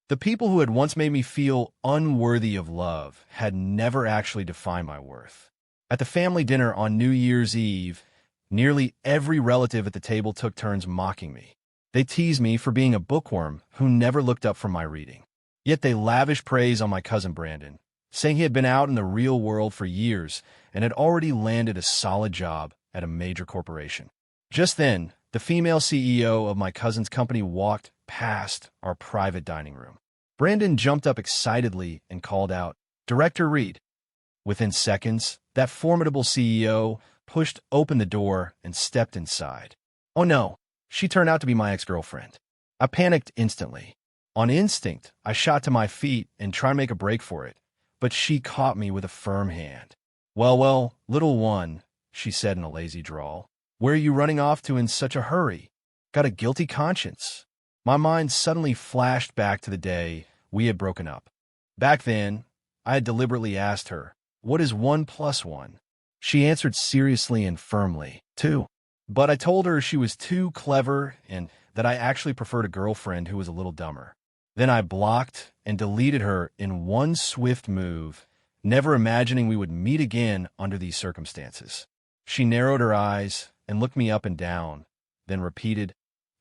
The people who had once made me feel unworthy of love had never actually defined my worth. At the family dinner on New Year's Eve, nearly every relative at the table took turns mocking me. They teased me for being a bookworm who never looked up from my reading. Yet they lavished praise on my cousin Brandon, saying he had been out in the real world for years and had already landed a solid job at a major corporation. Just then, the female CEO of my cousin's company walked past our private dining room. Brandon jumped up excitedly and called out, "Director Reed." Within seconds, that formidable CEO pushed open the door and stepped inside. Oh no, she turned out to be my ex-girlfriend. I panicked instantly. On instinct, I shot to my feet and tried to make a break for it, but she caught me with a firm hand. Well, little one," she said in a lazy drawl. "Where are you running off to in such a hurry? Got a guilty conscience?" My mind suddenly flashed back to the day we had broken up. Back then, I had deliberately asked her, "What is 1 plus 1?" She answered seriously and firmly, 2. But I told her she was too clever and that I actually preferred a girlfriend who was a little dumber. Then I blocked and deleted her in one swift move, never imagining we would meet again under these circumstances. She narrowed her eyes and looked me up and down, then repeated,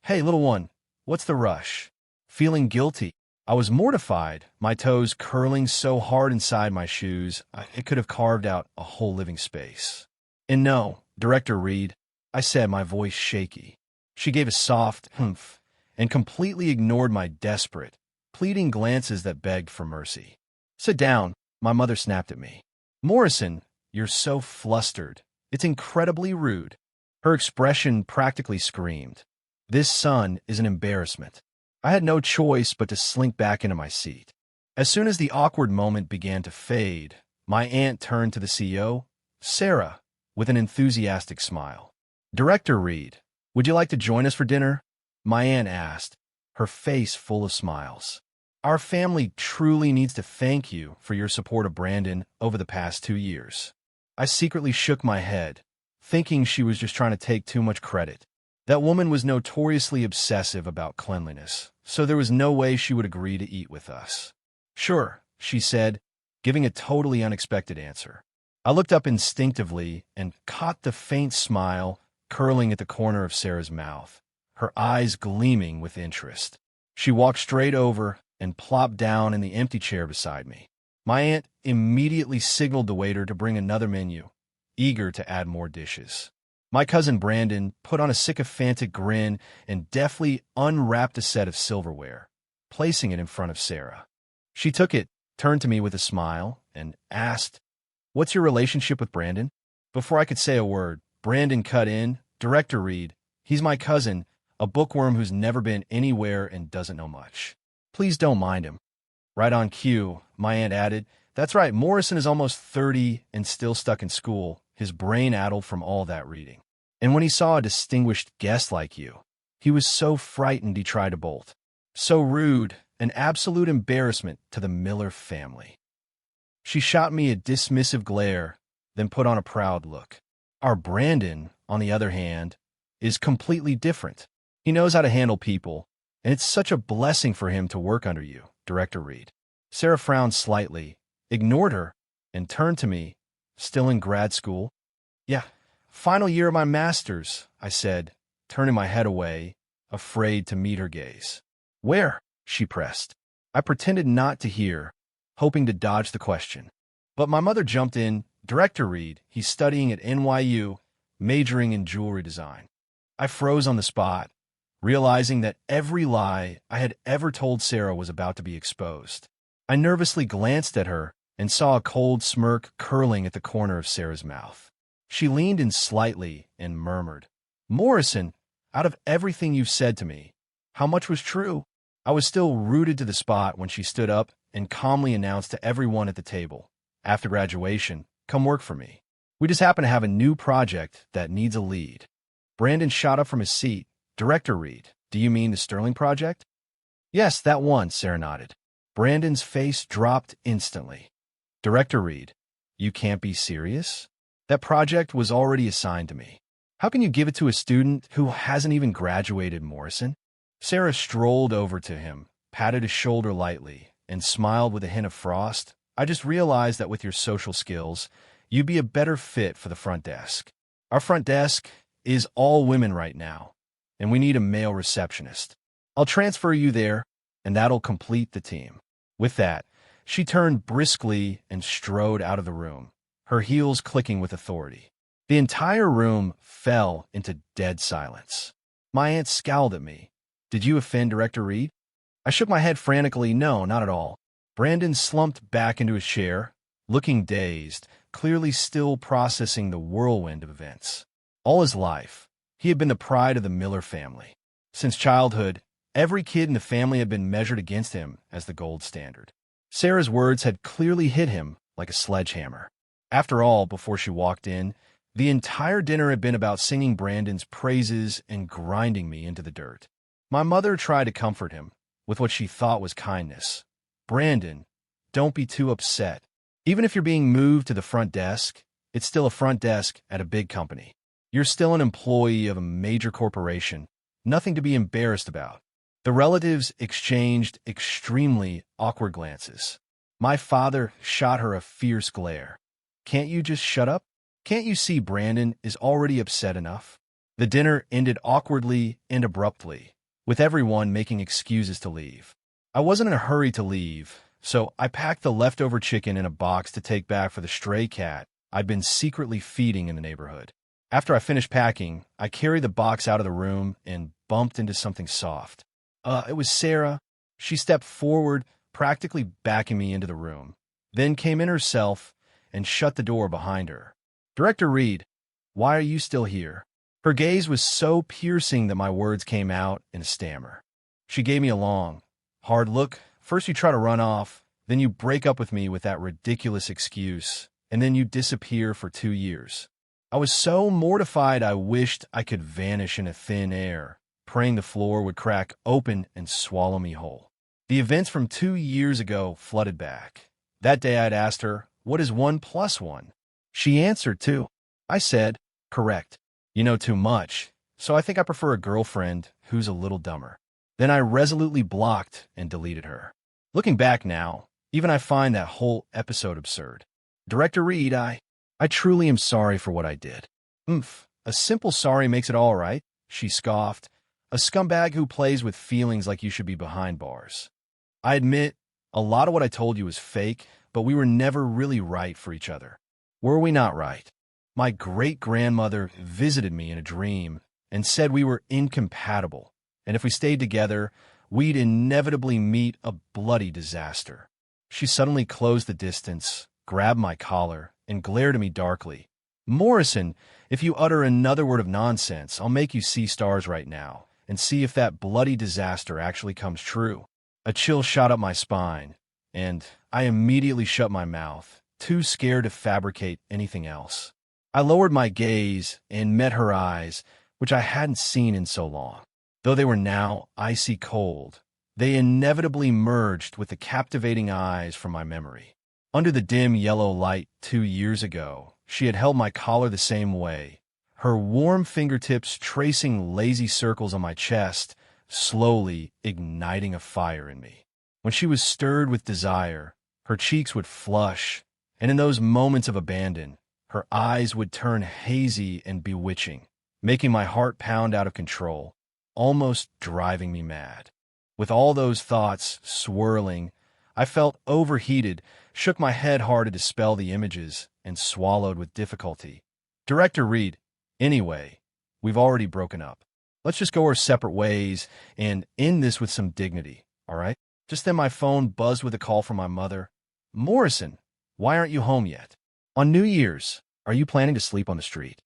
"Hey, little one, what's the rush?" Feeling guilty, I was mortified, my toes curling so hard inside my shoes it could have carved out a whole living space. "And no, Director Reed," I said, my voice shaky. She gave a soft humph and completely ignored my desperate, pleading glances that begged for mercy. "Sit down," my mother snapped at me. "Morrison, you're so flustered. It's incredibly rude." Her expression practically screamed. This son is an embarrassment. I had no choice but to slink back into my seat. As soon as the awkward moment began to fade, my aunt turned to the CEO, Sarah, with an enthusiastic smile. "Director Reed, would you like to join us for dinner?" my aunt asked, her face full of smiles. "Our family truly needs to thank you for your support of Brandon over the past 2 years." I secretly shook my head, thinking she was just trying to take too much credit. That woman was notoriously obsessive about cleanliness, so there was no way she would agree to eat with us. "Sure," she said, giving a totally unexpected answer. I looked up instinctively and caught the faint smile curling at the corner of Sarah's mouth, her eyes gleaming with interest. She walked straight over and plopped down in the empty chair beside me. My aunt immediately signaled the waiter to bring another menu, eager to add more dishes. My cousin Brandon put on a sycophantic grin and deftly unwrapped a set of silverware, placing it in front of Sarah. She took it, turned to me with a smile, and asked, "What's your relationship with Brandon?" Before I could say a word, Brandon cut in, "Director Reed, he's my cousin, a bookworm who's never been anywhere and doesn't know much. Please don't mind him." Right on cue, my aunt added, "That's right, Morrison is almost 30 and still stuck in school, his brain addled from all that reading. And when he saw a distinguished guest like you, he was so frightened he tried to bolt. So rude, an absolute embarrassment to the Miller family." She shot me a dismissive glare, then put on a proud look. "Our Brandon, on the other hand, is completely different. He knows how to handle people, and it's such a blessing for him to work under you, Director Reed." Sarah frowned slightly, ignored her, and turned to me, "Still in grad school?" "Yeah, final year of my master's," I said, turning my head away, afraid to meet her gaze. "Where?" she pressed. I pretended not to hear, hoping to dodge the question. But my mother jumped in, "Director Reed, he's studying at NYU, majoring in jewelry design." I froze on the spot, realizing that every lie I had ever told Sarah was about to be exposed. I nervously glanced at her and saw a cold smirk curling at the corner of Sarah's mouth. She leaned in slightly and murmured, "Morrison, out of everything you've said to me, how much was true?" I was still rooted to the spot when she stood up and calmly announced to everyone at the table, "After graduation, come work for me. We just happen to have a new project that needs a lead." Brandon shot up from his seat. "Director Reed, do you mean the Sterling project?" "Yes, that one," Sarah nodded. Brandon's face dropped instantly. "Director Reed, you can't be serious? That project was already assigned to me. How can you give it to a student who hasn't even graduated, Morrison?" Sarah strolled over to him, patted his shoulder lightly, and smiled with a hint of frost. I just realized that with your social skills, you'd be a better fit for the front desk. Our front desk is all women right now, and we need a male receptionist. I'll transfer you there, and that'll complete the team. With that, she turned briskly and strode out of the room, her heels clicking with authority. The entire room fell into dead silence. My aunt scowled at me. Did you offend Director Reed? I shook my head frantically. No, not at all. Brandon slumped back into his chair, looking dazed, clearly still processing the whirlwind of events. All his life, he had been the pride of the Miller family. Since childhood, every kid in the family had been measured against him as the gold standard. Sarah's words had clearly hit him like a sledgehammer. After all, before she walked in, the entire dinner had been about singing Brandon's praises and grinding me into the dirt. My mother tried to comfort him with what she thought was kindness. Brandon, don't be too upset. Even if you're being moved to the front desk, it's still a front desk at a big company. You're still an employee of a major corporation, nothing to be embarrassed about. The relatives exchanged extremely awkward glances. My father shot her a fierce glare. Can't you just shut up? Can't you see Brandon is already upset enough? The dinner ended awkwardly and abruptly, with everyone making excuses to leave. I wasn't in a hurry to leave, so I packed the leftover chicken in a box to take back for the stray cat I'd been secretly feeding in the neighborhood. After I finished packing, I carried the box out of the room and bumped into something soft. It was Sarah. She stepped forward, practically backing me into the room, then came in herself and shut the door behind her. Director Reed, why are you still here? Her gaze was so piercing that my words came out in a stammer. She gave me a long, hard look. First you try to run off, then you break up with me with that ridiculous excuse, and then you disappear for 2 years. I was so mortified I wished I could vanish into thin air, praying the floor would crack open and swallow me whole. The events from 2 years ago flooded back. That day I'd asked her, what is 1 plus 1? She answered 2. I said, correct. You know too much, so I think I prefer a girlfriend who's a little dumber. Then I resolutely blocked and deleted her. Looking back now, even I find that whole episode absurd. Director Reed, I truly am sorry for what I did. A simple sorry makes it all right, she scoffed. A scumbag who plays with feelings like you should be behind bars. I admit, a lot of what I told you was fake, but we were never really right for each other. Were we not right? My great-grandmother visited me in a dream and said we were incompatible, and if we stayed together, we'd inevitably meet a bloody disaster. She suddenly closed the distance, grabbed my collar, and glared at me darkly. Morrison, if you utter another word of nonsense, I'll make you see stars right now and see if that bloody disaster actually comes true. A chill shot up my spine, and I immediately shut my mouth, too scared to fabricate anything else. I lowered my gaze and met her eyes, which I hadn't seen in so long. Though they were now icy cold, they inevitably merged with the captivating eyes from my memory. Under the dim yellow light 2 years ago, she had held my collar the same way, her warm fingertips tracing lazy circles on my chest, slowly igniting a fire in me. When she was stirred with desire, her cheeks would flush, and in those moments of abandon, her eyes would turn hazy and bewitching, making my heart pound out of control, almost driving me mad. With all those thoughts swirling, I felt overheated, shook my head hard to dispel the images, and swallowed with difficulty. Director Reed, anyway, we've already broken up. Let's just go our separate ways and end this with some dignity, all right? Just then my phone buzzed with a call from my mother. Morrison, why aren't you home yet? On New Year's, are you planning to sleep on the street?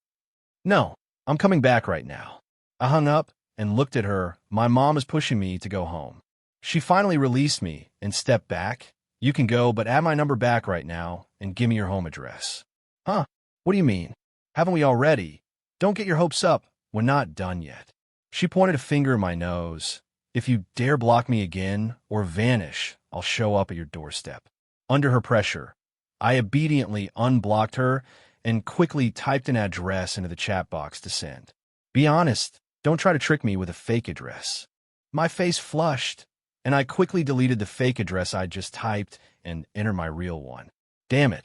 No, I'm coming back right now. I hung up and looked at her. My mom is pushing me to go home. She finally released me and stepped back. You can go, but add my number back right now and give me your home address. Huh? What do you mean? Haven't we already? Don't get your hopes up. We're not done yet. She pointed a finger at my nose. If you dare block me again or vanish, I'll show up at your doorstep. Under her pressure, I obediently unblocked her and quickly typed an address into the chat box to send. Be honest, don't try to trick me with a fake address. My face flushed. and I quickly deleted the fake address I'd just typed and entered my real one. Damn it.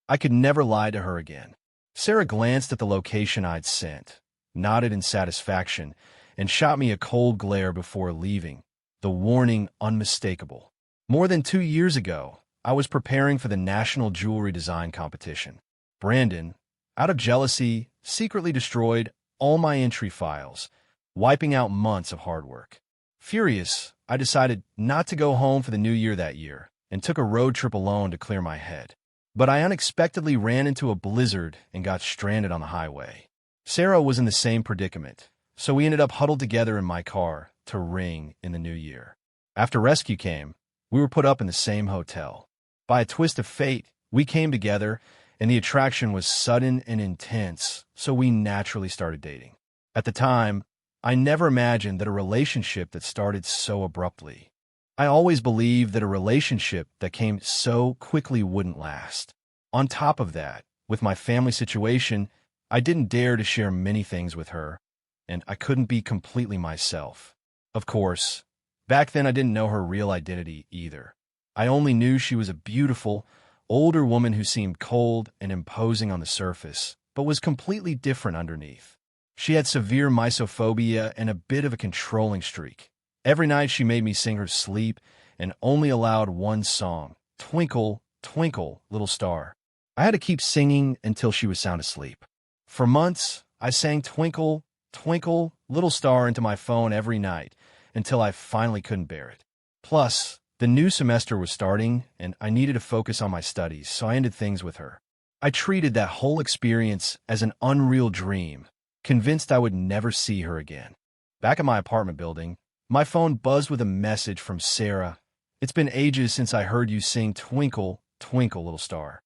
I could never lie to her again. Sarah glanced at the location I'd sent, nodded in satisfaction, and shot me a cold glare before leaving, the warning unmistakable. More than 2 years ago, I was preparing for the National Jewelry Design Competition. Brandon, out of jealousy, secretly destroyed all my entry files, wiping out months of hard work. Furious, I decided not to go home for the new year that year and took a road trip alone to clear my head. But I unexpectedly ran into a blizzard and got stranded on the highway. Sarah was in the same predicament, so we ended up huddled together in my car to ring in the new year. After rescue came, we were put up in the same hotel. By a twist of fate, we came together, and the attraction was sudden and intense, so we naturally started dating. At the time, I never imagined that a relationship that started so abruptly. I always believed that a relationship that came so quickly wouldn't last. On top of that, with my family situation, I didn't dare to share many things with her, and I couldn't be completely myself. Of course, back then I didn't know her real identity either. I only knew she was a beautiful, older woman who seemed cold and imposing on the surface, but was completely different underneath. She had severe misophobia and a bit of a controlling streak. Every night she made me sing her to sleep and only allowed one song, Twinkle, Twinkle, Little Star. I had to keep singing until she was sound asleep. For months, I sang Twinkle, Twinkle, Little Star into my phone every night until I finally couldn't bear it. Plus, the new semester was starting, and I needed to focus on my studies, so I ended things with her. I treated that whole experience as an unreal dream, convinced I would never see her again. Back at my apartment building, my phone buzzed with a message from Sarah. It's been ages since I heard you sing Twinkle, Twinkle, Little Star.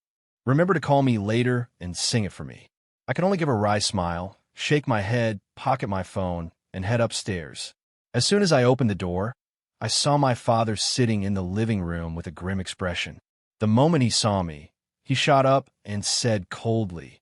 Remember to call me later and sing it for me. I could only give a wry smile, shake my head, pocket my phone, and head upstairs. As soon as I opened the door, I saw my father sitting in the living room with a grim expression. The moment he saw me, he shot up and said coldly,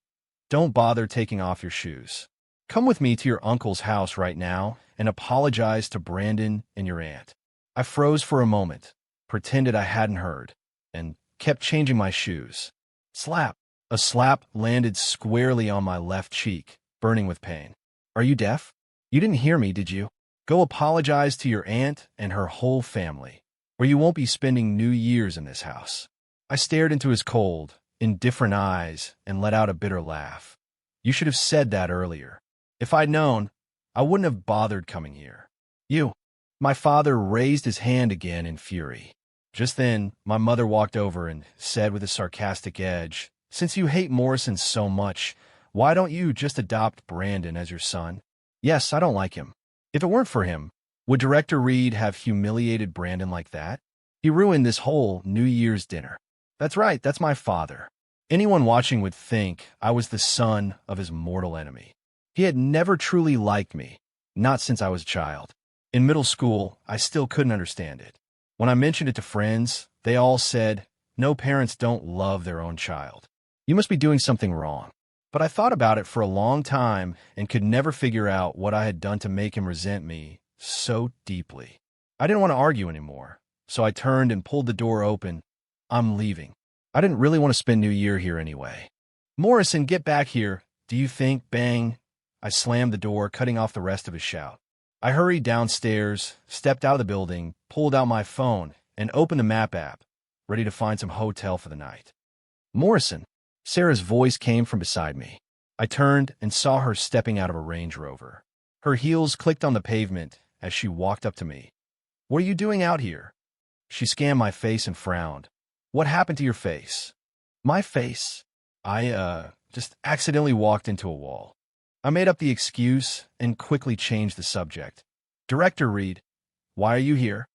"Don't bother taking off your shoes. Come with me to your uncle's house right now and apologize to Brandon and your aunt." I froze for a moment, pretended I hadn't heard, and kept changing my shoes. Slap! A slap landed squarely on my left cheek, burning with pain. "Are you deaf? You didn't hear me, did you? Go apologize to your aunt and her whole family, or you won't be spending New Year's in this house." I stared into his cold, indifferent eyes and let out a bitter laugh. "You should have said that earlier. If I'd known, I wouldn't have bothered coming here." "You." My father raised his hand again in fury. Just then, my mother walked over and said with a sarcastic edge, "Since you hate Morrison so much, why don't you just adopt Brandon as your son?" "Yes, I don't like him. If it weren't for him, would Director Reed have humiliated Brandon like that? He ruined this whole New Year's dinner." "That's right, that's my father." Anyone watching would think I was the son of his mortal enemy. He had never truly liked me, not since I was a child. In middle school, I still couldn't understand it. When I mentioned it to friends, they all said, "No parents don't love their own child. You must be doing something wrong." But I thought about it for a long time and could never figure out what I had done to make him resent me so deeply. I didn't want to argue anymore, so I turned and pulled the door open. "I'm leaving. I didn't really want to spend New Year here anyway." "Morrison, get back here. Do you think—" Bang! I slammed the door, cutting off the rest of his shout. I hurried downstairs, stepped out of the building, pulled out my phone, and opened the map app, ready to find some hotel for the night. "Morrison." Sarah's voice came from beside me. I turned and saw her stepping out of a Range Rover. Her heels clicked on the pavement as she walked up to me. "What are you doing out here?" She scanned my face and frowned. "What happened to your face?" "My face?" I just accidentally walked into a wall." I made up the excuse and quickly changed the subject. "Director Reed, why are you here?"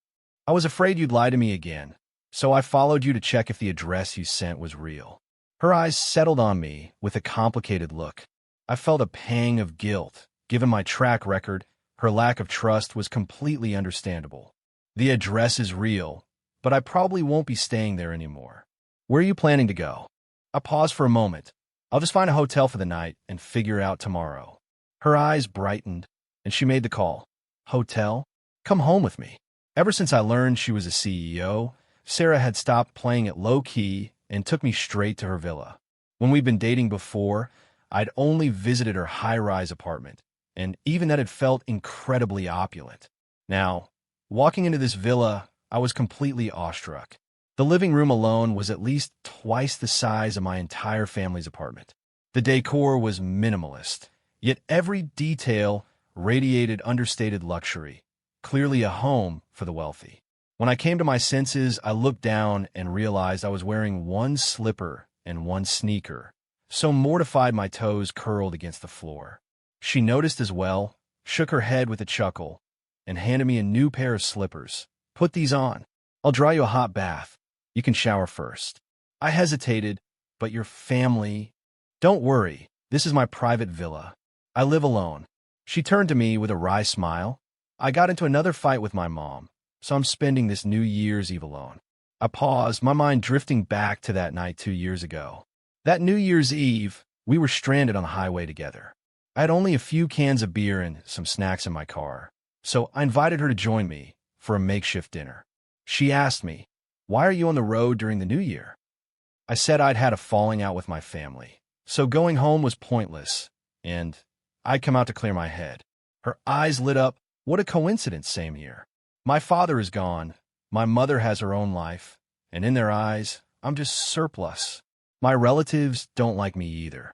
"I was afraid you'd lie to me again, so I followed you to check if the address you sent was real." Her eyes settled on me with a complicated look. I felt a pang of guilt. Given my track record, her lack of trust was completely understandable. "The address is real, but I probably won't be staying there anymore. Where are you planning to go?" I paused for a moment. "I'll just find a hotel for the night and figure it out tomorrow." Her eyes brightened, and she made the call. "Hotel? Come home with me." Ever since I learned she was a CEO, Sarah had stopped playing it low-key and took me straight to her villa. When we'd been dating before, I'd only visited her high-rise apartment, and even that had felt incredibly opulent. Now, walking into this villa, I was completely awestruck. The living room alone was at least twice the size of my entire family's apartment. The decor was minimalist, yet every detail radiated understated luxury, clearly a home for the wealthy. When I came to my senses, I looked down and realized I was wearing one slipper and one sneaker, so mortified my toes curled against the floor. She noticed as well, shook her head with a chuckle, and handed me a new pair of slippers. "Put these on. I'll draw you a hot bath. You can shower first." I hesitated, "But your family—" "Don't worry, this is my private villa. I live alone." She turned to me with a wry smile. "I got into another fight with my mom, so I'm spending this New Year's Eve alone." I paused, my mind drifting back to that night 2 years ago. That New Year's Eve, we were stranded on the highway together. I had only a few cans of beer and some snacks in my car, so I invited her to join me for a makeshift dinner. She asked me, "Why are you on the road during the New Year?" I said I'd had a falling out with my family, so going home was pointless, and I'd come out to clear my head. Her eyes lit up. "What a coincidence, same year. My father is gone, my mother has her own life, and in their eyes, I'm just surplus. My relatives don't like me either.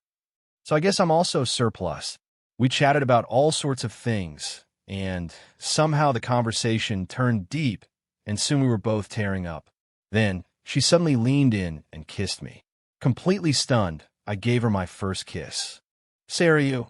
So I guess I'm also surplus." We chatted about all sorts of things, and somehow the conversation turned deep, and soon we were both tearing up. Then she suddenly leaned in and kissed me. Completely stunned, I gave her my first kiss. "Sarah, you—"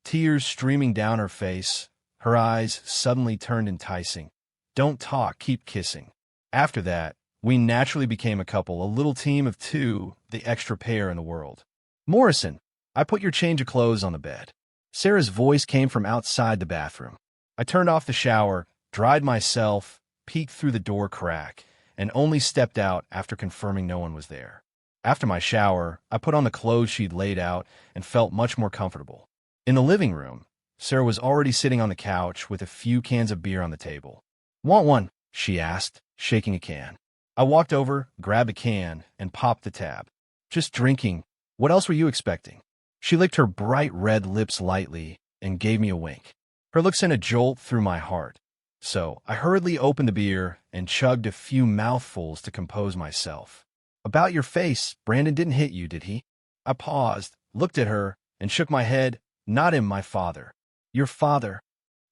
Tears streaming down her face, her eyes suddenly turned enticing. "Don't talk, keep kissing." After that, we naturally became a couple, a little team of two, the extra pair in the world. "Morrison, I put your change of clothes on the bed." Sarah's voice came from outside the bathroom. I turned off the shower, dried myself, peeked through the door crack, and only stepped out after confirming no one was there. After my shower, I put on the clothes she'd laid out and felt much more comfortable. In the living room, Sarah was already sitting on the couch with a few cans of beer on the table. "Want one?" she asked, shaking a can. I walked over, grabbed a can, and popped the tab. "Just drinking. What else were you expecting?" She licked her bright red lips lightly and gave me a wink. Her look sent a jolt through my heart, so I hurriedly opened the beer and chugged a few mouthfuls to compose myself. "About your face, Brandon didn't hit you, did he?" I paused, looked at her, and shook my head. "Not him, my father." "Your father?"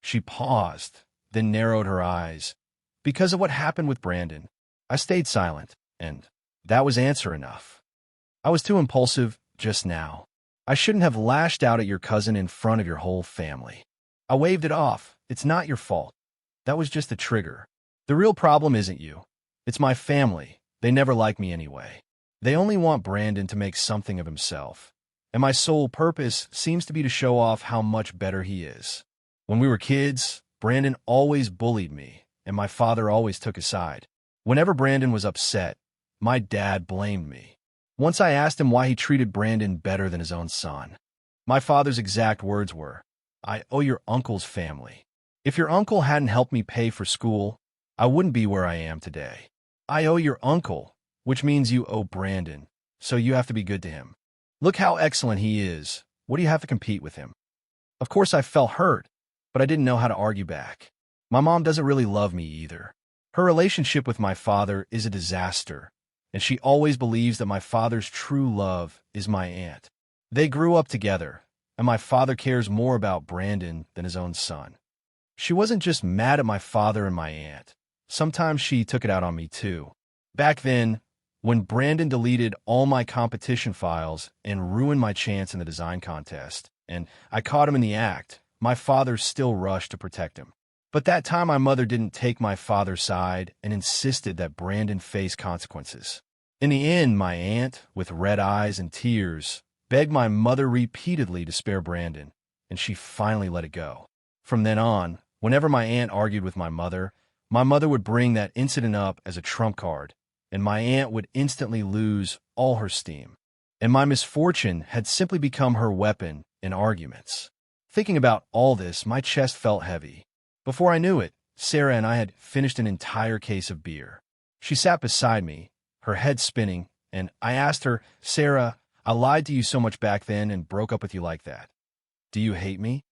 She paused, then narrowed her eyes. "Because of what happened with Brandon." I stayed silent, and that was answer enough. "I was too impulsive just now. I shouldn't have lashed out at your cousin in front of your whole family." I waved it off. "It's not your fault. That was just a trigger. The real problem isn't you. It's my family. They never like me anyway. They only want Brandon to make something of himself. And my sole purpose seems to be to show off how much better he is. When we were kids, Brandon always bullied me, and my father always took his side. Whenever Brandon was upset, my dad blamed me. Once I asked him why he treated Brandon better than his own son. My father's exact words were, "I owe your uncle's family. If your uncle hadn't helped me pay for school, I wouldn't be where I am today. I owe your uncle, which means you owe Brandon, so you have to be good to him. Look how excellent he is. What do you have to compete with him?" Of course I felt hurt, but I didn't know how to argue back. My mom doesn't really love me either. Her relationship with my father is a disaster, and she always believes that my father's true love is my aunt. They grew up together, and my father cares more about Brandon than his own son. She wasn't just mad at my father and my aunt. Sometimes she took it out on me too. Back then, when Brandon deleted all my competition files and ruined my chance in the design contest, and I caught him in the act, my father still rushed to protect him. But that time my mother didn't take my father's side and insisted that Brandon face consequences. In the end, my aunt, with red eyes and tears, begged my mother repeatedly to spare Brandon, and she finally let it go. From then on, whenever my aunt argued with my mother would bring that incident up as a trump card, and my aunt would instantly lose all her steam. And my misfortune had simply become her weapon in arguments. Thinking about all this, my chest felt heavy. Before I knew it, Sarah and I had finished an entire case of beer. She sat beside me, her head spinning, and I asked her, "Sarah, I lied to you so much back then and broke up with you like that. Do you hate me?"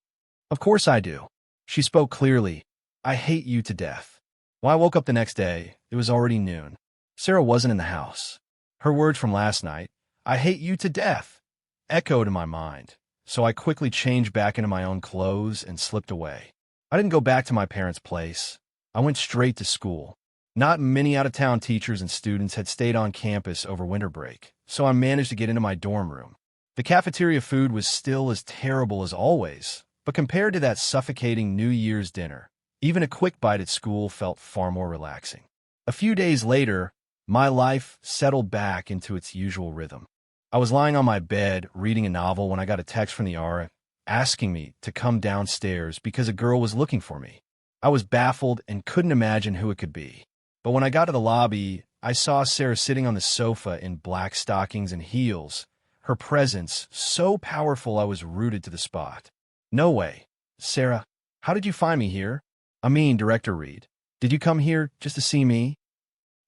"Of course I do." She spoke clearly. "I hate you to death." When I woke up the next day, it was already noon. Sarah wasn't in the house. Her words from last night, "I hate you to death," echoed in my mind, so I quickly changed back into my own clothes and slipped away. I didn't go back to my parents' place. I went straight to school. Not many out-of-town teachers and students had stayed on campus over winter break, so I managed to get into my dorm room. The cafeteria food was still as terrible as always, but compared to that suffocating New Year's dinner, even a quick bite at school felt far more relaxing. A few days later, my life settled back into its usual rhythm. I was lying on my bed reading a novel when I got a text from the RA asking me to come downstairs because a girl was looking for me. I was baffled and couldn't imagine who it could be. But when I got to the lobby, I saw Sarah sitting on the sofa in black stockings and heels, her presence so powerful I was rooted to the spot. "No way. Sarah, how did you find me here?" "I mean, Director Reed, did you come here just to see me?"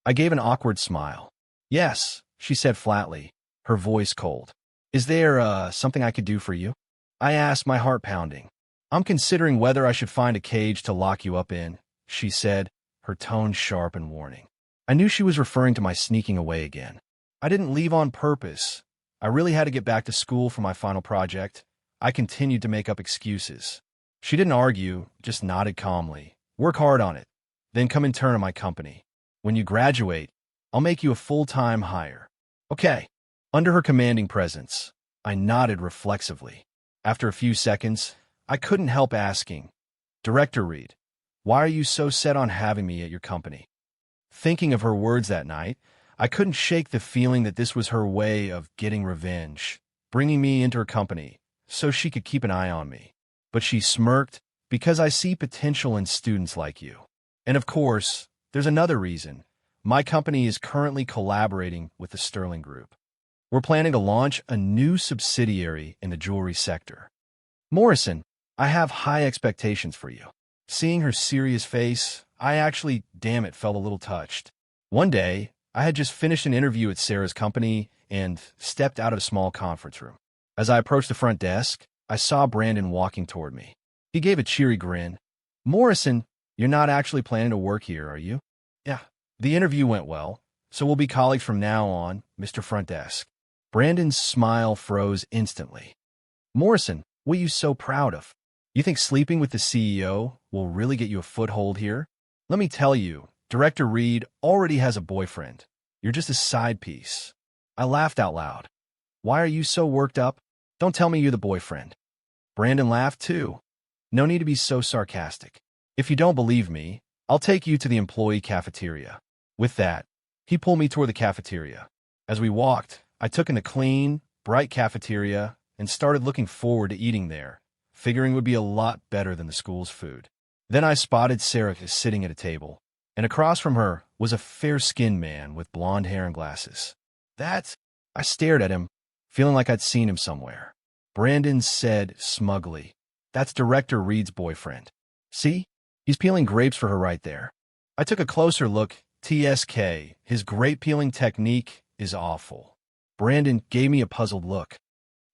I gave an awkward smile. "Yes," she said flatly, her voice cold. "Is there something I could do for you?" I asked, my heart pounding. "I'm considering whether I should find a cage to lock you up in," she said, her tone sharp and warning. I knew she was referring to my sneaking away again. I didn't leave on purpose. I really had to get back to school for my final project. I continued to make up excuses. She didn't argue, just nodded calmly. "Work hard on it. Then come intern at my company. When you graduate, I'll make you a full-time hire." "Okay." Under her commanding presence, I nodded reflexively. After a few seconds, I couldn't help asking, "Director Reed, why are you so set on having me at your company?" Thinking of her words that night, I couldn't shake the feeling that this was her way of getting revenge, bringing me into her company so she could keep an eye on me. But she smirked, "Because I see potential in students like you. And of course, there's another reason. My company is currently collaborating with the Sterling Group. We're planning to launch a new subsidiary in the jewelry sector. Morrison, I have high expectations for you." Seeing her serious face, I actually, damn it, felt a little touched. One day, I had just finished an interview at Sarah's company and stepped out of a small conference room. As I approached the front desk, I saw Brandon walking toward me. He gave a cheery grin. "Morrison, you're not actually planning to work here, are you?" "Yeah." "The interview went well, so we'll be colleagues from now on, Mr. Front Desk." Brandon's smile froze instantly. "Morrison, what are you so proud of? You think sleeping with the CEO will really get you a foothold here? Let me tell you, Director Reed already has a boyfriend. You're just a side piece." I laughed out loud. "Why are you so worked up? Don't tell me you're the boyfriend." Brandon laughed too. "No need to be so sarcastic. If you don't believe me, I'll take you to the employee cafeteria." With that, he pulled me toward the cafeteria. As we walked, I took in the clean, bright cafeteria and started looking forward to eating there, figuring it would be a lot better than the school's food. Then I spotted Sarah sitting at a table, and across from her was a fair-skinned man with blonde hair and glasses. I stared at him, feeling like I'd seen him somewhere. Brandon said smugly, "That's Director Reed's boyfriend. See? He's peeling grapes for her right there." I took a closer look. TSK, his grape peeling technique is awful. Brandon gave me a puzzled look.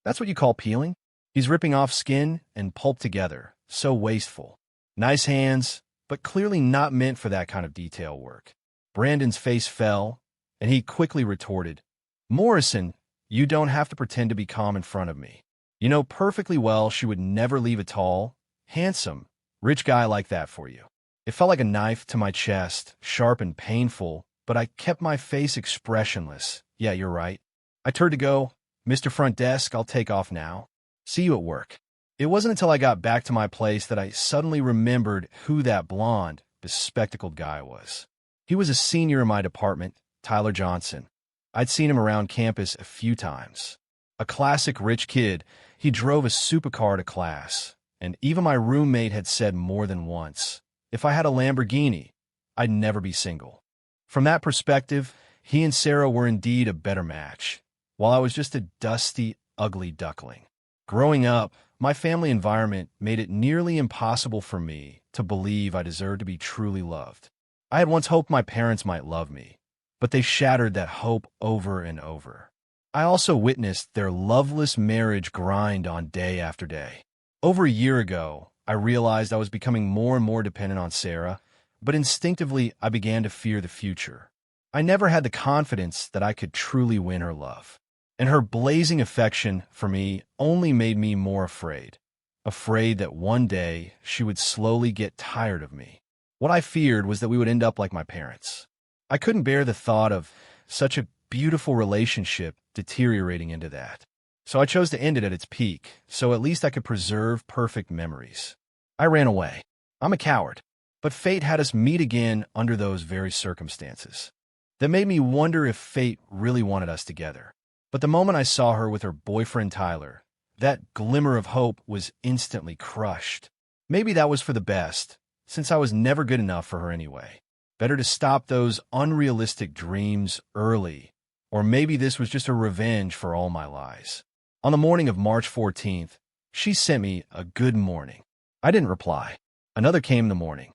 "That's what you call peeling? He's ripping off skin and pulp together. So wasteful. Nice hands, but clearly not meant for that kind of detail work." Brandon's face fell, and he quickly retorted, "Morrison, you don't have to pretend to be calm in front of me. You know perfectly well she would never leave a tall, handsome, rich guy like that for you." It felt like a knife to my chest, sharp and painful, but I kept my face expressionless. "Yeah, you're right." I turned to go. "Mr. Front Desk, I'll take off now. See you at work." It wasn't until I got back to my place that I suddenly remembered who that blonde, bespectacled guy was. He was a senior in my department, Tyler Johnson. I'd seen him around campus a few times. A classic rich kid, he drove a supercar to class, and even my roommate had said more than once, if I had a Lamborghini, I'd never be single. From that perspective, he and Sarah were indeed a better match, while I was just a dusty, ugly duckling. Growing up, my family environment made it nearly impossible for me to believe I deserved to be truly loved. I had once hoped my parents might love me, but they shattered that hope over and over. I also witnessed their loveless marriage grind on day after day. Over a year ago, I realized I was becoming more and more dependent on Sarah, but instinctively I began to fear the future. I never had the confidence that I could truly win her love. And her blazing affection for me only made me more afraid. Afraid that one day she would slowly get tired of me. What I feared was that we would end up like my parents. I couldn't bear the thought of such a beautiful relationship deteriorating into that. So I chose to end it at its peak, so at least I could preserve perfect memories. I ran away. I'm a coward. But fate had us meet again under those very circumstances. That made me wonder if fate really wanted us together. But the moment I saw her with her boyfriend Tyler, that glimmer of hope was instantly crushed. Maybe that was for the best, since I was never good enough for her anyway. Better to stop those unrealistic dreams early, or maybe this was just a revenge for all my lies. On the morning of March 14th, she sent me a good morning. I didn't reply. Another came in the morning.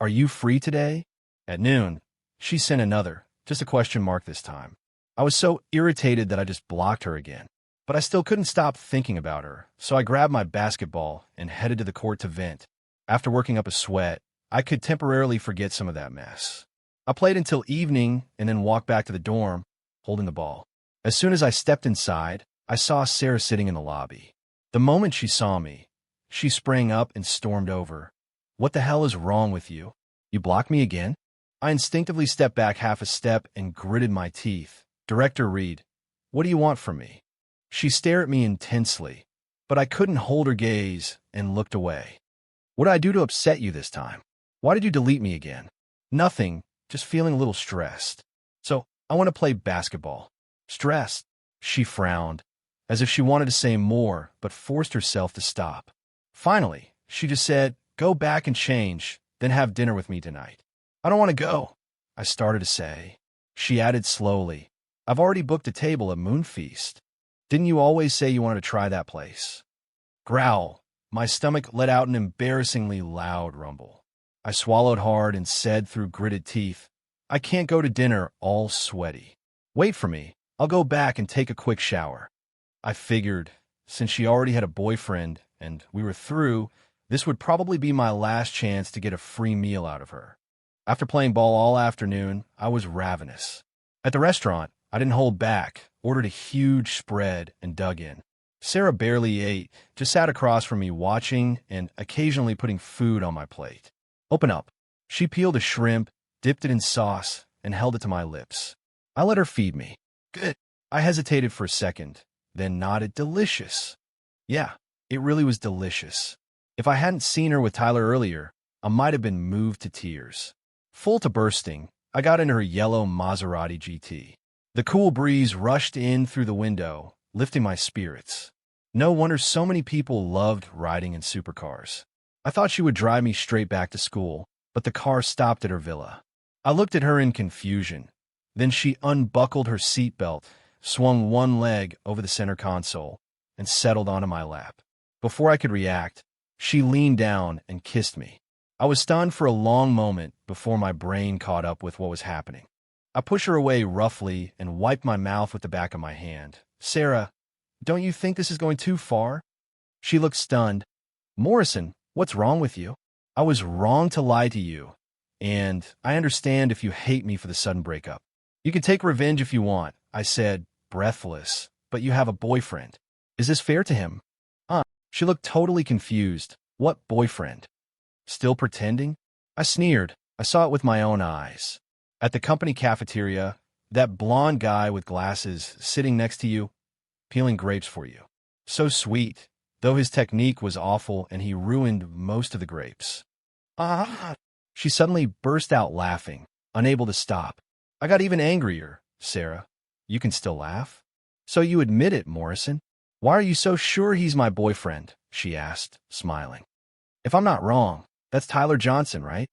Are you free today? At noon, she sent another, just a question mark this time. I was so irritated that I just blocked her again. But I still couldn't stop thinking about her, so I grabbed my basketball and headed to the court to vent. After working up a sweat, I could temporarily forget some of that mess. I played until evening and then walked back to the dorm, holding the ball. As soon as I stepped inside, I saw Sarah sitting in the lobby. The moment she saw me, she sprang up and stormed over. What the hell is wrong with you? You blocked me again? I instinctively stepped back half a step and gritted my teeth. Director Reed, what do you want from me? She stared at me intensely, but I couldn't hold her gaze and looked away. What did I do to upset you this time? Why did you delete me again? Nothing, just feeling a little stressed. So, I want to play basketball. Stressed? She frowned, as if she wanted to say more, but forced herself to stop. Finally, she just said, go back and change, then have dinner with me tonight. I don't want to go, I started to say. She added slowly, I've already booked a table at Moonfeast. Didn't you always say you wanted to try that place? Growl. My stomach let out an embarrassingly loud rumble. I swallowed hard and said through gritted teeth, I can't go to dinner all sweaty. Wait for me. I'll go back and take a quick shower. I figured, since she already had a boyfriend and we were through, this would probably be my last chance to get a free meal out of her. After playing ball all afternoon, I was ravenous. At the restaurant, I didn't hold back, ordered a huge spread, and dug in. Sarah barely ate, just sat across from me watching and occasionally putting food on my plate. Open up. She peeled a shrimp, dipped it in sauce, and held it to my lips. I let her feed me. Good. I hesitated for a second, then nodded. Delicious. Yeah, it really was delicious. If I hadn't seen her with Tyler earlier, I might have been moved to tears. Full to bursting, I got into her yellow Maserati GT. The cool breeze rushed in through the window, lifting my spirits. No wonder so many people loved riding in supercars. I thought she would drive me straight back to school, but the car stopped at her villa. I looked at her in confusion. Then she unbuckled her seatbelt, swung one leg over the center console, and settled onto my lap. Before I could react, she leaned down and kissed me. I was stunned for a long moment before my brain caught up with what was happening. I pushed her away roughly and wiped my mouth with the back of my hand. Sarah, don't you think this is going too far? She looked stunned. Morrison, what's wrong with you? I was wrong to lie to you, and I understand if you hate me for the sudden breakup. You can take revenge if you want, I said, breathless, but you have a boyfriend. Is this fair to him? She looked totally confused. What boyfriend? Still pretending? I sneered. I saw it with my own eyes. At the company cafeteria, that blonde guy with glasses sitting next to you, peeling grapes for you. So sweet, though his technique was awful and he ruined most of the grapes. She suddenly burst out laughing, unable to stop. I got even angrier. Sarah, you can still laugh? So you admit it, Morrison? Why are you so sure he's my boyfriend? She asked, smiling. If I'm not wrong, that's Tyler Johnson, right?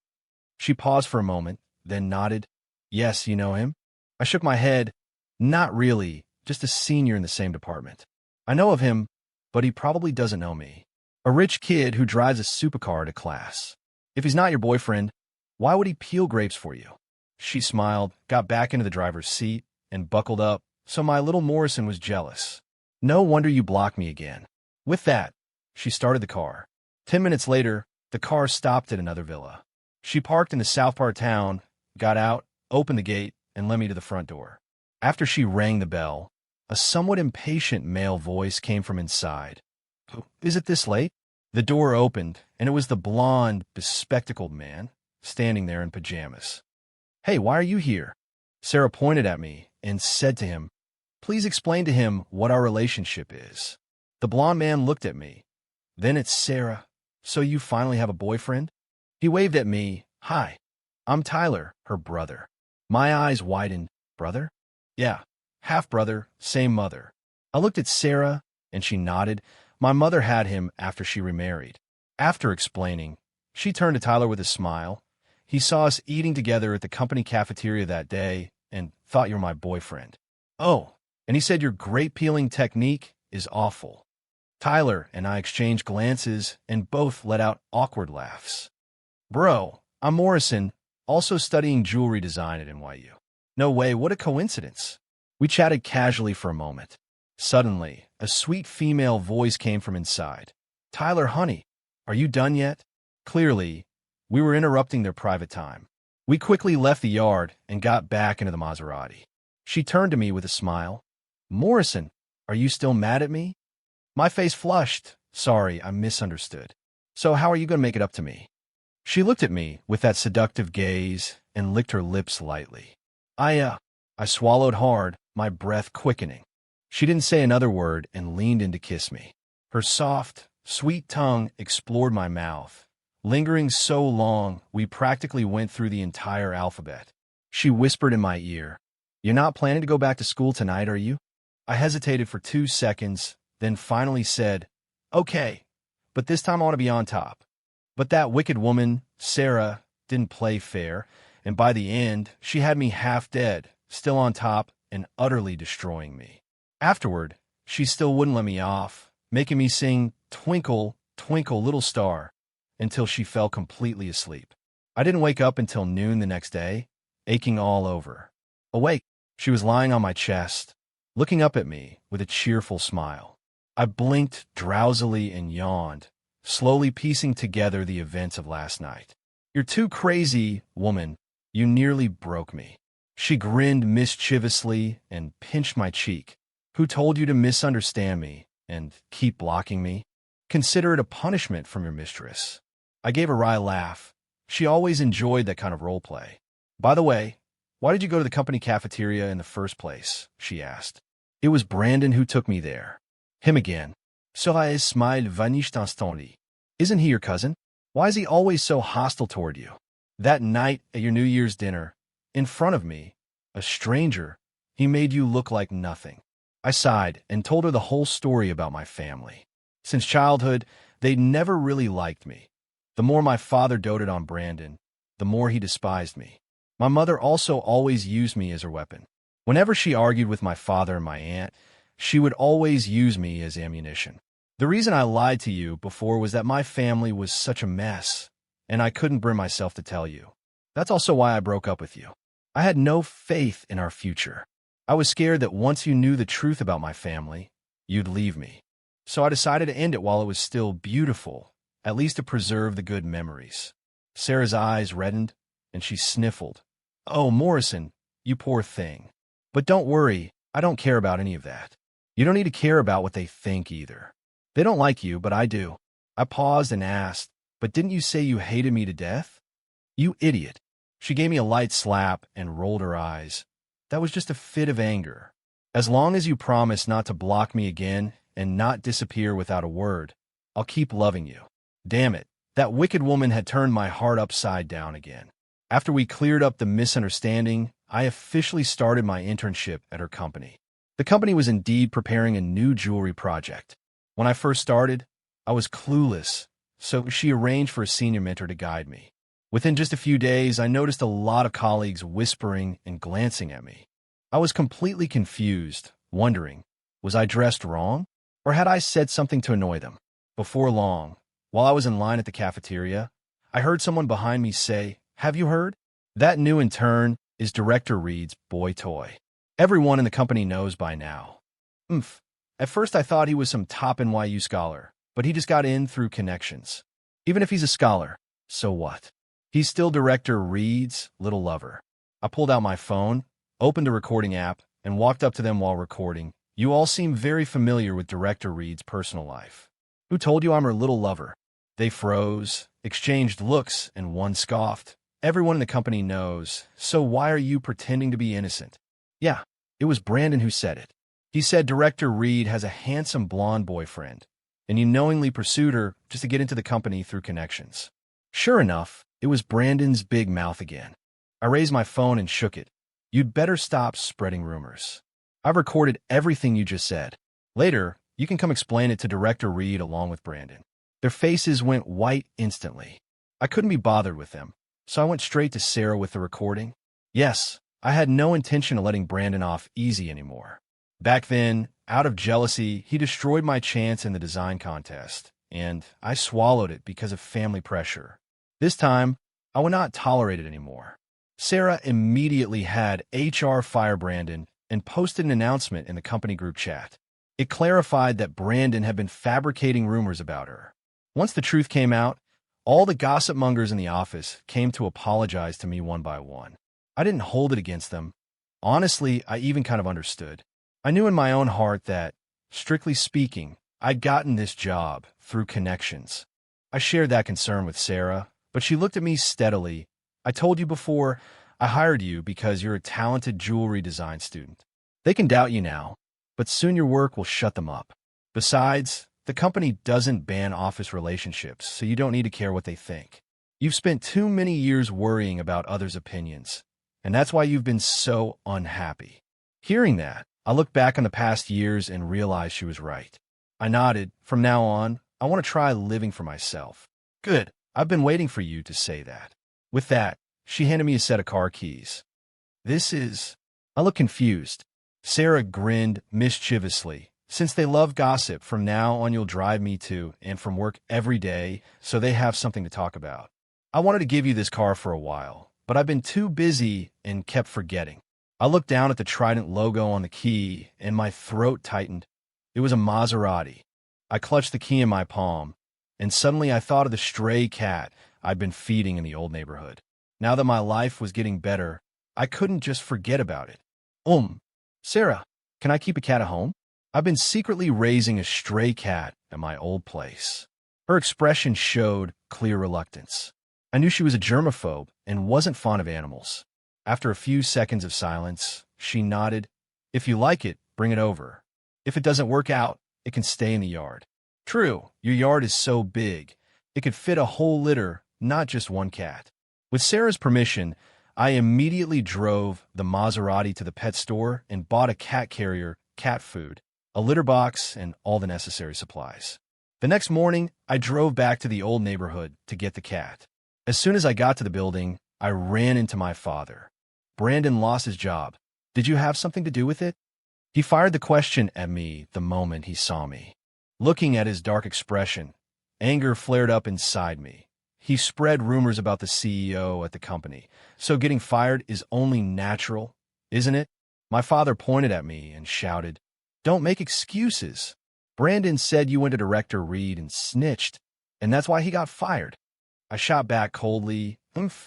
She paused for a moment, then nodded. Yes, you know him? I shook my head. Not really, just a senior in the same department. I know of him, but he probably doesn't know me. A rich kid who drives a supercar to class. If he's not your boyfriend, why would he peel grapes for you? She smiled, got back into the driver's seat, and buckled up, so my little Morrison was jealous. No wonder you blocked me again. With that, she started the car. 10 minutes later, the car stopped at another villa. She parked in the south part of town, got out, opened the gate, and led me to the front door. After she rang the bell, a somewhat impatient male voice came from inside. Is it this late? The door opened, and it was the blond, bespectacled man, standing there in pajamas. Hey, why are you here? Sarah pointed at me and said to him, please explain to him what our relationship is. The blond man looked at me. Then at Sarah. So you finally have a boyfriend? He waved at me. Hi, I'm Tyler, her brother. My eyes widened. Brother? Yeah, half-brother, same mother. I looked at Sarah, and she nodded. My mother had him after she remarried. After explaining, she turned to Tyler with a smile. He saw us eating together at the company cafeteria that day and thought you were my boyfriend. Oh, and he said your grape peeling technique is awful. Tyler and I exchanged glances and both let out awkward laughs. Bro, I'm Morrison, also studying jewelry design at NYU. No way, what a coincidence. We chatted casually for a moment. Suddenly, a sweet female voice came from inside. Tyler, honey, are you done yet? Clearly, we were interrupting their private time. We quickly left the yard and got back into the Maserati. She turned to me with a smile. Morrison, are you still mad at me? My face flushed. Sorry, I misunderstood. So how are you going to make it up to me? She looked at me with that seductive gaze and licked her lips lightly. I swallowed hard, my breath quickening. She didn't say another word and leaned in to kiss me. Her soft, sweet tongue explored my mouth. Lingering so long, we practically went through the entire alphabet. She whispered in my ear, You're not planning to go back to school tonight, are you? I hesitated for 2 seconds, then finally said, Okay, but this time I want to be on top. But that wicked woman, Sarah, didn't play fair, and by the end, she had me half dead, still on top, and utterly destroying me. Afterward, she still wouldn't let me off, making me sing Twinkle, Twinkle, Little Star, until she fell completely asleep. I didn't wake up until noon the next day, aching all over. Awake, she was lying on my chest, looking up at me with a cheerful smile. I blinked drowsily and yawned, slowly piecing together the events of last night. You're too crazy, woman. You nearly broke me. She grinned mischievously and pinched my cheek. Who told you to misunderstand me and keep blocking me? Consider it a punishment from your mistress. I gave a wry laugh. She always enjoyed that kind of role play. By the way, why did you go to the company cafeteria in the first place? She asked. It was Brandon who took me there. Him again. Cela est smile vanish instantly. Isn't he your cousin? Why is he always so hostile toward you? That night at your New Year's dinner, in front of me, a stranger, he made you look like nothing. I sighed and told her the whole story about my family. Since childhood, they'd never really liked me. The more my father doted on Brandon, the more he despised me. My mother also always used me as her weapon. Whenever she argued with my father and my aunt, she would always use me as ammunition. The reason I lied to you before was that my family was such a mess, and I couldn't bring myself to tell you. That's also why I broke up with you. I had no faith in our future. I was scared that once you knew the truth about my family, you'd leave me. So I decided to end it while it was still beautiful, at least to preserve the good memories. Sarah's eyes reddened, and she sniffled. Oh, Morrison, you poor thing. But don't worry, I don't care about any of that. You don't need to care about what they think either. They don't like you, but I do. I paused and asked, but didn't you say you hated me to death? You idiot. She gave me a light slap and rolled her eyes. That was just a fit of anger. As long as you promise not to block me again and not disappear without a word, I'll keep loving you. Damn it, that wicked woman had turned my heart upside down again. After we cleared up the misunderstanding, I officially started my internship at her company. The company was indeed preparing a new jewelry project. When I first started, I was clueless, so she arranged for a senior mentor to guide me. Within just a few days, I noticed a lot of colleagues whispering and glancing at me. I was completely confused, wondering, was I dressed wrong? Or had I said something to annoy them? Before long, while I was in line at the cafeteria, I heard someone behind me say, "Have you heard?" That new in turn is Director Reed's boy toy. Everyone in the company knows by now. Oomph. At first I thought he was some top NYU scholar, but he just got in through connections. Even if he's a scholar, so what? He's still Director Reed's little lover. I pulled out my phone, opened a recording app, and walked up to them while recording. "You all seem very familiar with Director Reed's personal life. Who told you I'm her little lover?" They froze, exchanged looks, and one scoffed. "Everyone in the company knows, so why are you pretending to be innocent?" Yeah, it was Brandon who said it. He said Director Reed has a handsome blonde boyfriend, and he knowingly pursued her just to get into the company through connections. Sure enough, it was Brandon's big mouth again. I raised my phone and shook it. "You'd better stop spreading rumors. I've recorded everything you just said. Later, you can come explain it to Director Reed along with Brandon." Their faces went white instantly. I couldn't be bothered with them, so I went straight to Sarah with the recording. Yes, I had no intention of letting Brandon off easy anymore. Back then, out of jealousy, he destroyed my chance in the design contest, and I swallowed it because of family pressure. This time, I would not tolerate it anymore. Sarah immediately had HR fire Brandon and posted an announcement in the company group chat. It clarified that Brandon had been fabricating rumors about her. Once the truth came out, all the gossip mongers in the office came to apologize to me one by one. I didn't hold it against them. Honestly, I even kind of understood. I knew in my own heart that, strictly speaking, I'd gotten this job through connections. I shared that concern with Sarah, but she looked at me steadily. "I told you before, I hired you because you're a talented jewelry design student. They can doubt you now, but soon your work will shut them up. Besides, the company doesn't ban office relationships, so you don't need to care what they think. You've spent too many years worrying about others' opinions, and that's why you've been so unhappy." Hearing that, I looked back on the past years and realized she was right. I nodded. "From now on, I want to try living for myself." "Good. I've been waiting for you to say that." With that, she handed me a set of car keys. "This is—" I looked confused. Sarah grinned mischievously. "Since they love gossip, from now on you'll drive me to and from work every day, so they have something to talk about. I wanted to give you this car for a while, but I've been too busy and kept forgetting." I looked down at the Trident logo on the key, and my throat tightened. It was a Maserati. I clutched the key in my palm, and suddenly I thought of the stray cat I'd been feeding in the old neighborhood. Now that my life was getting better, I couldn't just forget about it. Sarah, can I keep a cat at home? I've been secretly raising a stray cat at my old place." Her expression showed clear reluctance. I knew she was a germaphobe and wasn't fond of animals. After a few seconds of silence, she nodded. "If you like it, bring it over. If it doesn't work out, it can stay in the yard." "True, your yard is so big. It could fit a whole litter, not just one cat." With Sarah's permission, I immediately drove the Maserati to the pet store and bought a cat carrier, cat food, a litter box, and all the necessary supplies. The next morning, I drove back to the old neighborhood to get the cat. As soon as I got to the building, I ran into my father. "Brandon lost his job. Did you have something to do with it?" He fired the question at me the moment he saw me. Looking at his dark expression, anger flared up inside me. He spread rumors about the CEO at the company, so getting fired is only natural, isn't it? My father pointed at me and shouted, "Don't make excuses. Brandon said you went to Director Reed and snitched, and that's why he got fired." I shot back coldly,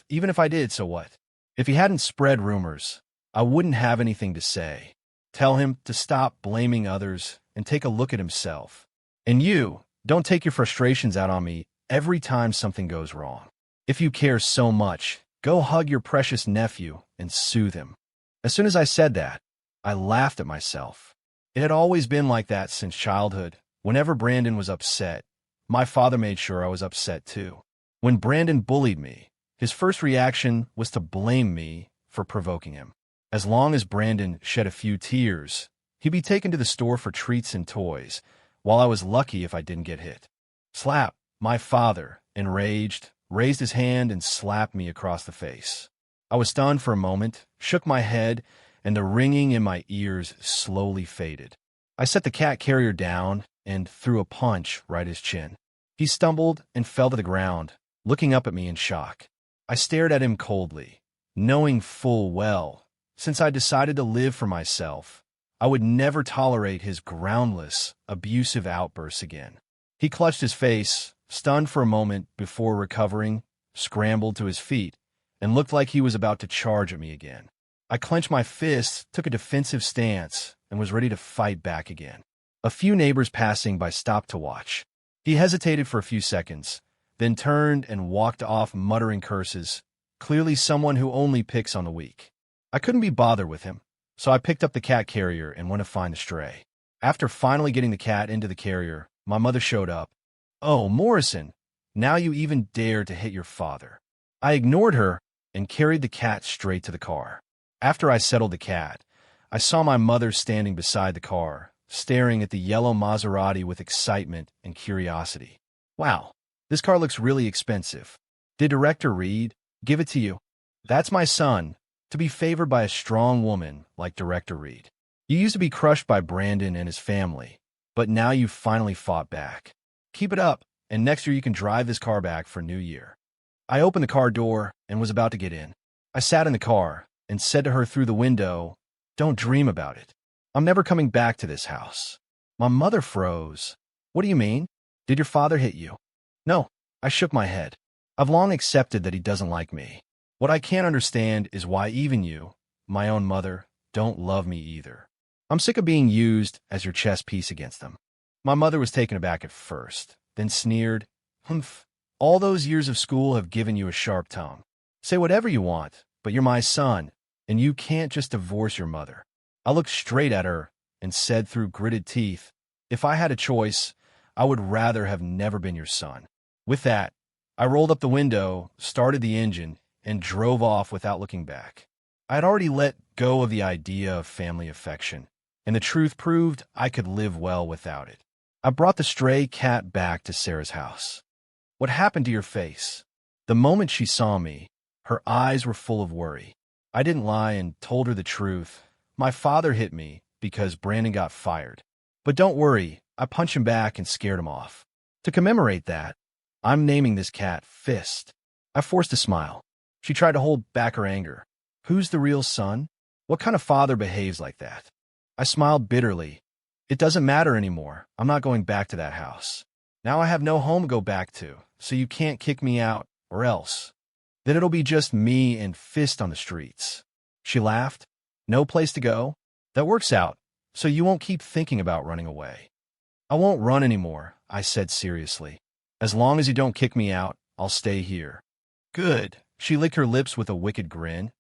"Even if I did, so what? If he hadn't spread rumors, I wouldn't have anything to say. Tell him to stop blaming others and take a look at himself. And you, don't take your frustrations out on me every time something goes wrong. If you care so much, go hug your precious nephew and soothe him." As soon as I said that, I laughed at myself. It had always been like that since childhood. Whenever Brandon was upset, my father made sure I was upset too. When Brandon bullied me, his first reaction was to blame me for provoking him. As long as Brandon shed a few tears, he'd be taken to the store for treats and toys, while I was lucky if I didn't get hit. Slap! My father, enraged, raised his hand and slapped me across the face. I was stunned for a moment, shook my head, and the ringing in my ears slowly faded. I set the cat carrier down and threw a punch right at his chin. He stumbled and fell to the ground, looking up at me in shock. I stared at him coldly, knowing full well, since I decided to live for myself, I would never tolerate his groundless, abusive outbursts again. He clutched his face, stunned for a moment before recovering, scrambled to his feet, and looked like he was about to charge at me again. I clenched my fists, took a defensive stance, and was ready to fight back again. A few neighbors passing by stopped to watch. He hesitated for a few seconds, then turned and walked off muttering curses, clearly someone who only picks on the weak. I couldn't be bothered with him, so I picked up the cat carrier and went to find the stray. After finally getting the cat into the carrier, my mother showed up. "Oh, Morrison, now you even dare to hit your father." I ignored her and carried the cat straight to the car. After I settled the cat, I saw my mother standing beside the car, staring at the yellow Maserati with excitement and curiosity. "Wow, this car looks really expensive. Did Director Reed give it to you?" "That's my son, to be favored by a strong woman like Director Reed. You used to be crushed by Brandon and his family, but now you've finally fought back. Keep it up, and next year you can drive this car back for New Year." I opened the car door and was about to get in. I sat in the car and said to her through the window, "Don't dream about it. I'm never coming back to this house." My mother froze. "What do you mean? Did your father hit you?" "No." I shook my head. "I've long accepted that he doesn't like me. What I can't understand is why even you, my own mother, don't love me either. I'm sick of being used as your chess piece against them." My mother was taken aback at first, then sneered, "Humph. All those years of school have given you a sharp tongue. Say whatever you want, but you're my son, and you can't just divorce your mother." I looked straight at her and said through gritted teeth, "If I had a choice, I would rather have never been your son." With that, I rolled up the window, started the engine, and drove off without looking back. I had already let go of the idea of family affection, and the truth proved I could live well without it. I brought the stray cat back to Sarah's house. "What happened to your face?" The moment she saw me, her eyes were full of worry. I didn't lie and told her the truth. My father hit me because Brandon got fired. But don't worry, I punched him back and scared him off. To commemorate that, I'm naming this cat Fist. I forced a smile. She tried to hold back her anger. Who's the real son? What kind of father behaves like that? I smiled bitterly. It doesn't matter anymore. I'm not going back to that house. Now I have no home to go back to, so you can't kick me out, or else. Then it'll be just me and Fist on the streets. She laughed. No place to go? That works out, so you won't keep thinking about running away. I won't run anymore, I said seriously. As long as you don't kick me out, I'll stay here. Good. She licked her lips with a wicked grin.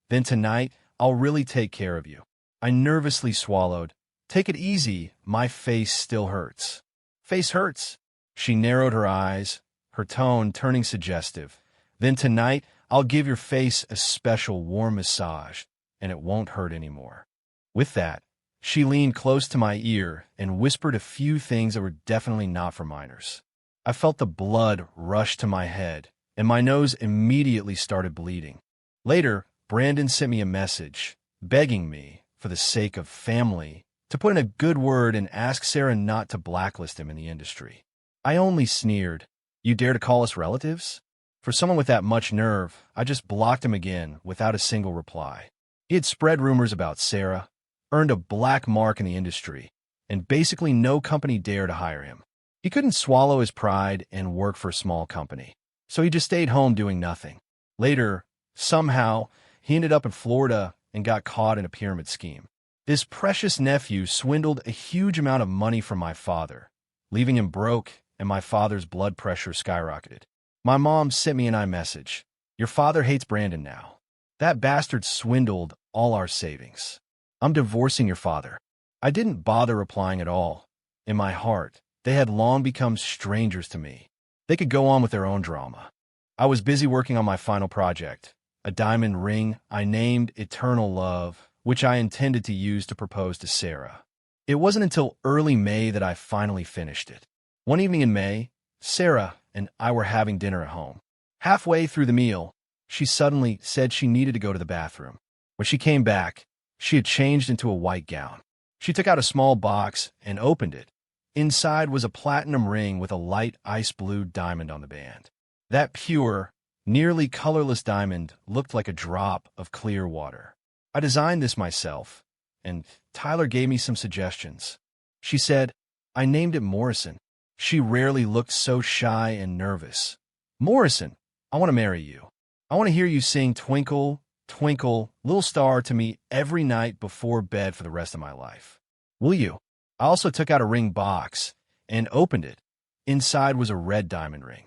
Then tonight, I'll really take care of you. I nervously swallowed. Take it easy, my face still hurts. Face hurts? She narrowed her eyes, her tone turning suggestive. Then tonight, I'll give your face a special warm massage, and it won't hurt anymore. With that, she leaned close to my ear and whispered a few things that were definitely not for minors. I felt the blood rush to my head, and my nose immediately started bleeding. Later, Brandon sent me a message, begging me, for the sake of family, to put in a good word and ask Sarah not to blacklist him in the industry. I only sneered. You dare to call us relatives? For someone with that much nerve, I just blocked him again without a single reply. He had spread rumors about Sarah, earned a black mark in the industry, and basically no company dared to hire him. He couldn't swallow his pride and work for a small company, so he just stayed home doing nothing. Later, somehow, he ended up in Florida and got caught in a pyramid scheme. This precious nephew swindled a huge amount of money from my father, leaving him broke, and my father's blood pressure skyrocketed. My mom sent me an iMessage. Your father hates Brandon now. That bastard swindled all our savings. I'm divorcing your father. I didn't bother replying at all. In my heart, they had long become strangers to me. They could go on with their own drama. I was busy working on my final project, a diamond ring I named Eternal Love, which I intended to use to propose to Sarah. It wasn't until early May that I finally finished it. One evening in May, Sarah and I were having dinner at home. Halfway through the meal, she suddenly said she needed to go to the bathroom. When she came back, she had changed into a white gown. She took out a small box and opened it. Inside was a platinum ring with a light ice blue diamond on the band. That pure, nearly colorless diamond looked like a drop of clear water. I designed this myself, and Tyler gave me some suggestions. She said, I named it Morrison. She rarely looked so shy and nervous. Morrison, I want to marry you. I want to hear you sing Twinkle, Twinkle, Little Star to me every night before bed for the rest of my life. Will you? I also took out a ring box and opened it. Inside was a red diamond ring.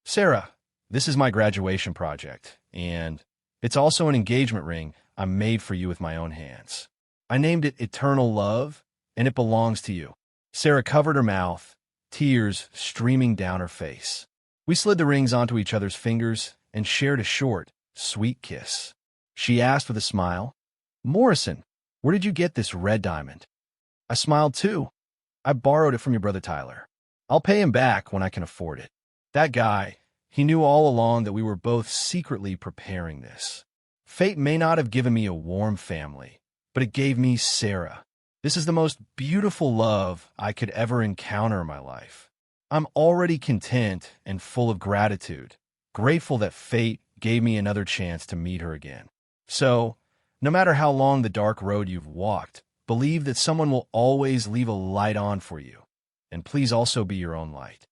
Sarah, this is my graduation project, and it's also an engagement ring I made for you with my own hands. I named it Eternal Love, and it belongs to you. Sarah covered her mouth, tears streaming down her face. We slid the rings onto each other's fingers and shared a short, sweet kiss. She asked with a smile, Morrison, where did you get this red diamond? I smiled too. I borrowed it from your brother Tyler. I'll pay him back when I can afford it. That guy, he knew all along that we were both secretly preparing this. Fate may not have given me a warm family, but it gave me Sarah. This is the most beautiful love I could ever encounter in my life. I'm already content and full of gratitude, grateful that fate gave me another chance to meet her again. So, no matter how long the dark road you've walked, believe that someone will always leave a light on for you. And please also be your own light.